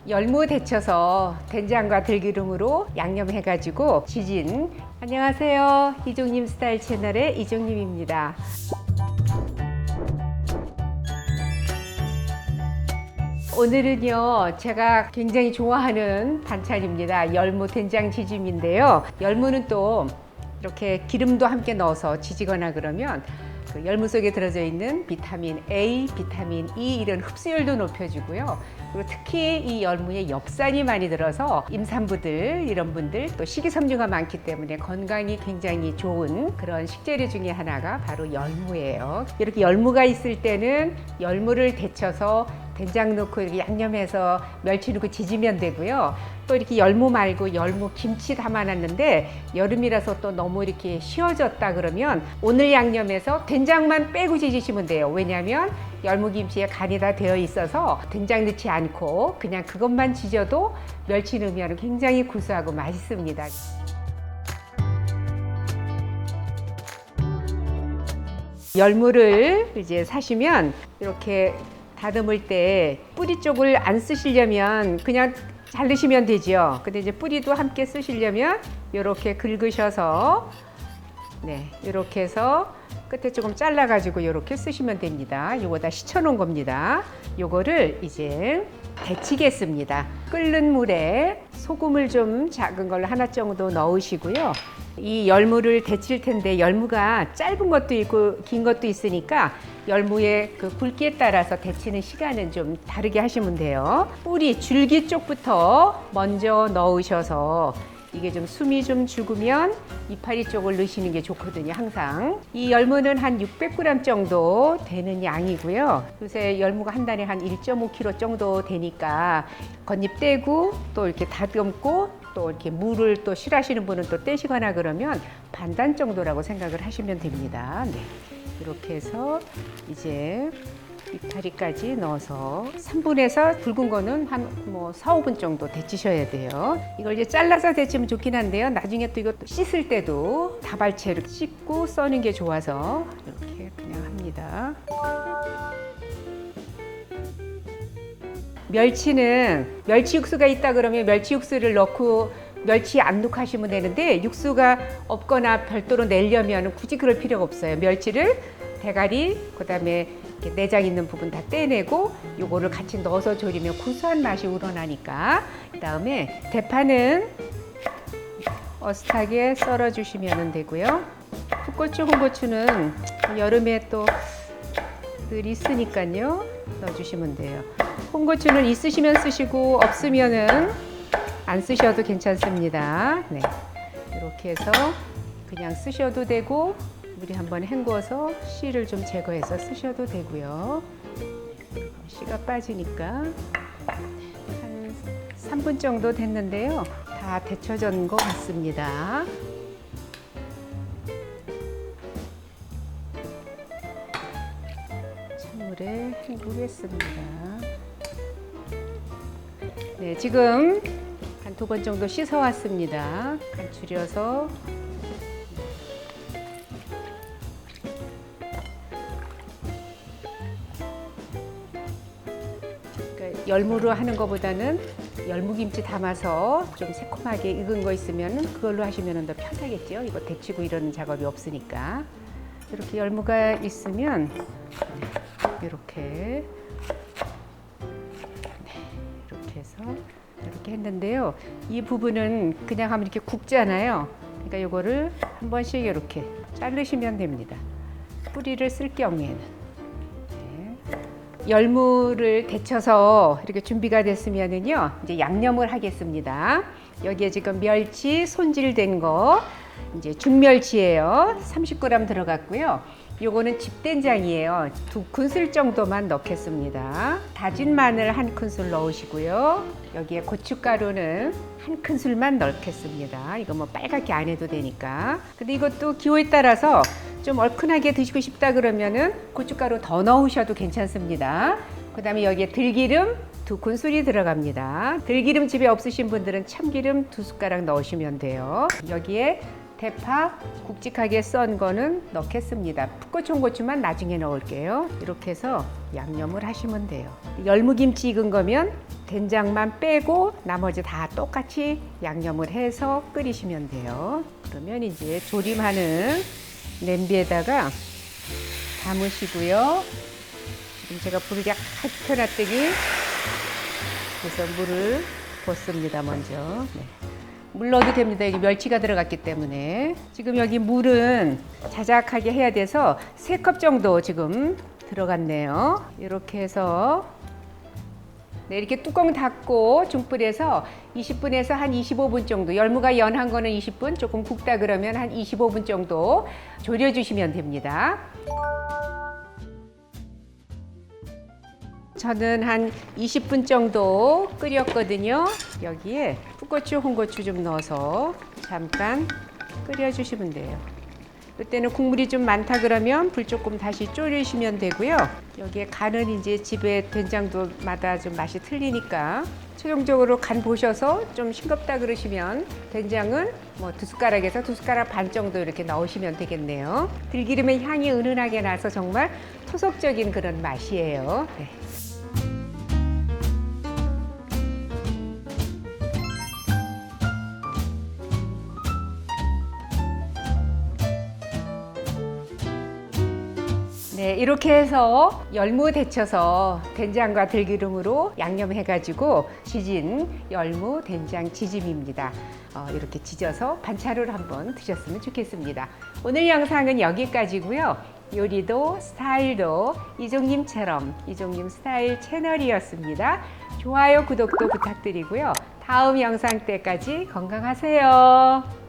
열무 데쳐서 된장과 들기름으로 양념해가지고 지진. 안녕하세요. 이종님 스타일 채널의 이종님입니다. 오늘은요, 제가 굉장히 좋아하는 반찬입니다. 열무 된장 지짐인데요. 열무는 또 이렇게 기름도 함께 넣어서 지지거나 그러면 그 열무 속에 들어져 있는 비타민 A, 비타민 E 이런 흡수율도 높여주고요. 그리고 특히 이 열무에 엽산이 많이 들어서 임산부들 이런 분들 또 식이섬유가 많기 때문에 건강이 굉장히 좋은 그런 식재료 중에 하나가 바로 열무예요. 이렇게 열무가 있을 때는 열무를 데쳐서 된장 넣고 이렇게 양념해서 멸치 넣고 지지면 되고요. 또 이렇게 열무 말고 열무 김치 담아놨는데 여름이라서 또 너무 이렇게 쉬어졌다 그러면 오늘 양념해서 된장만 빼고 지지시면 돼요. 왜냐하면 열무 김치에 간이 다 되어 있어서 된장 넣지 않고 그냥 그것만 지져도 멸치 넣으면 굉장히 구수하고 맛있습니다. 열무를 이제 사시면 이렇게 다듬을 때 뿌리 쪽을 안 쓰시려면 그냥 자르시면 되죠. 근데 이제 뿌리도 함께 쓰시려면 이렇게 긁으셔서 이렇게 해서 끝에 조금 잘라 가지고 이렇게 쓰시면 됩니다. 이거 다 시쳐 놓은 겁니다. 요거를 이제 데치겠습니다. 끓는 물에 소금을 좀 작은 걸 하나 정도 넣으시고요. 이 열무를 데칠 텐데 열무가 짧은 것도 있고 긴 것도 있으니까 열무의 그 굵기에 따라서 데치는 시간은 좀 다르게 하시면 돼요. 뿌리 줄기 쪽부터 먼저 넣으셔서 이게 좀 숨이 좀 죽으면 이파리 쪽을 넣으시는 게 좋거든요. 항상 이 열무는 한 600g 정도 되는 양이고요. 요새 열무가 한 단에 한 1.5kg 정도 되니까 겉잎 떼고 또 이렇게 다듬고 또 이렇게 물을 또 싫어하시는 분은 또 떼시거나 그러면 반단 정도라고 생각을 하시면 됩니다. 이렇게 해서 이제 이파리까지 넣어서 3분에서 굵은 거는 한 4, 5분 정도 데치셔야 돼요. 이걸 이제 잘라서 데치면 좋긴 한데요. 나중에 또 이거 씻을 때도 다발채로 씻고 써는 게 좋아서 이렇게 그냥 합니다. 멸치는 멸치 육수가 있다 그러면 멸치 육수를 넣고 멸치 안 넣고 하시면 되는데 육수가 없거나 별도로 내려면 굳이 그럴 필요가 없어요. 멸치를 대가리 그다음에 이렇게 내장 있는 부분 다 떼내고 요거를 같이 넣어서 졸이면 구수한 맛이 우러나니까 그다음에 대파는 어슷하게 썰어 주시면 되고요. 풋고추, 홍고추는 여름에 또 늘 있으니까요. 넣어 주시면 돼요. 홍고추는 있으시면 쓰시고 없으면은 안 쓰셔도 괜찮습니다. 이렇게 해서 그냥 쓰셔도 되고 물이 한번 헹궈서 씨를 좀 제거해서 쓰셔도 되고요. 씨가 빠지니까 한 3분 정도 됐는데요. 다 데쳐진 것 같습니다. 찬물에 헹구겠습니다. 지금 한 2번 정도 씻어 왔습니다. 간 줄여서 열무로 하는 것보다는 열무김치 담아서 좀 새콤하게 익은 거 있으면 그걸로 하시면 더 편하겠죠. 이거 데치고 이런 작업이 없으니까. 이렇게 열무가 있으면 이렇게 해서 이렇게 했는데요. 이 부분은 그냥 하면 이렇게 굵잖아요. 그러니까 이거를 한 번씩 이렇게 자르시면 됩니다. 뿌리를 쓸 경우에는. 열무를 데쳐서 이렇게 준비가 됐으면은요, 이제 양념을 하겠습니다. 여기에 지금 멸치 손질된 거, 이제 중멸치예요. 30g 들어갔고요. 요거는 집된장이에요. 2큰술 정도만 넣겠습니다. 다진 마늘 1큰술 넣으시고요. 여기에 고춧가루는 1큰술만 넣겠습니다. 이거 뭐 빨갛게 안 해도 되니까. 근데 이것도 기호에 따라서 좀 얼큰하게 드시고 싶다 그러면은 고춧가루 더 넣으셔도 괜찮습니다. 그 다음에 여기에 들기름 2큰술이 들어갑니다. 들기름 집에 없으신 분들은 참기름 2숟가락 넣으시면 돼요. 여기에 대파 굵직하게 썬 거는 넣겠습니다. 풋고추, 홍고추만 나중에 넣을게요. 이렇게 해서 양념을 하시면 돼요. 열무김치 익은 거면 된장만 빼고 나머지 다 똑같이 양념을 해서 끓이시면 돼요. 그러면 이제 조림하는 냄비에다가 담으시고요. 지금 제가 불을 약간 켜놨더니 그래서 물을 붓습니다. 먼저. 네. 물 넣어도 됩니다. 여기 멸치가 들어갔기 때문에. 지금 여기 물은 자작하게 해야 돼서 3컵 정도 지금 들어갔네요. 이렇게 해서 네, 이렇게 뚜껑 닫고 중불에서 20분에서 한 25분 정도, 열무가 연한 거는 20분, 조금 굽다 그러면 한 25분 정도 졸여주시면 됩니다. 저는 한 20분 정도 끓였거든요. 여기에 풋고추, 홍고추 좀 넣어서 잠깐 끓여주시면 돼요. 이때는 국물이 좀 많다 그러면 불 조금 다시 졸이시면 되고요. 여기에 간은 이제 집에 된장도마다 좀 맛이 틀리니까 최종적으로 간 보셔서 좀 싱겁다 그러시면 된장은 뭐 2숟가락에서 2숟가락 반 정도 이렇게 넣으시면 되겠네요. 들기름의 향이 은은하게 나서 정말 토속적인 그런 맛이에요. 네. 네, 이렇게 해서 열무 데쳐서 된장과 들기름으로 양념해가지고 지진 열무 된장 지짐입니다. 이렇게 지져서 반찬으로 한번 드셨으면 좋겠습니다. 오늘 영상은 여기까지고요. 요리도 스타일도 이종님처럼 이종님 스타일 채널이었습니다. 좋아요, 구독도 부탁드리고요. 다음 영상 때까지 건강하세요.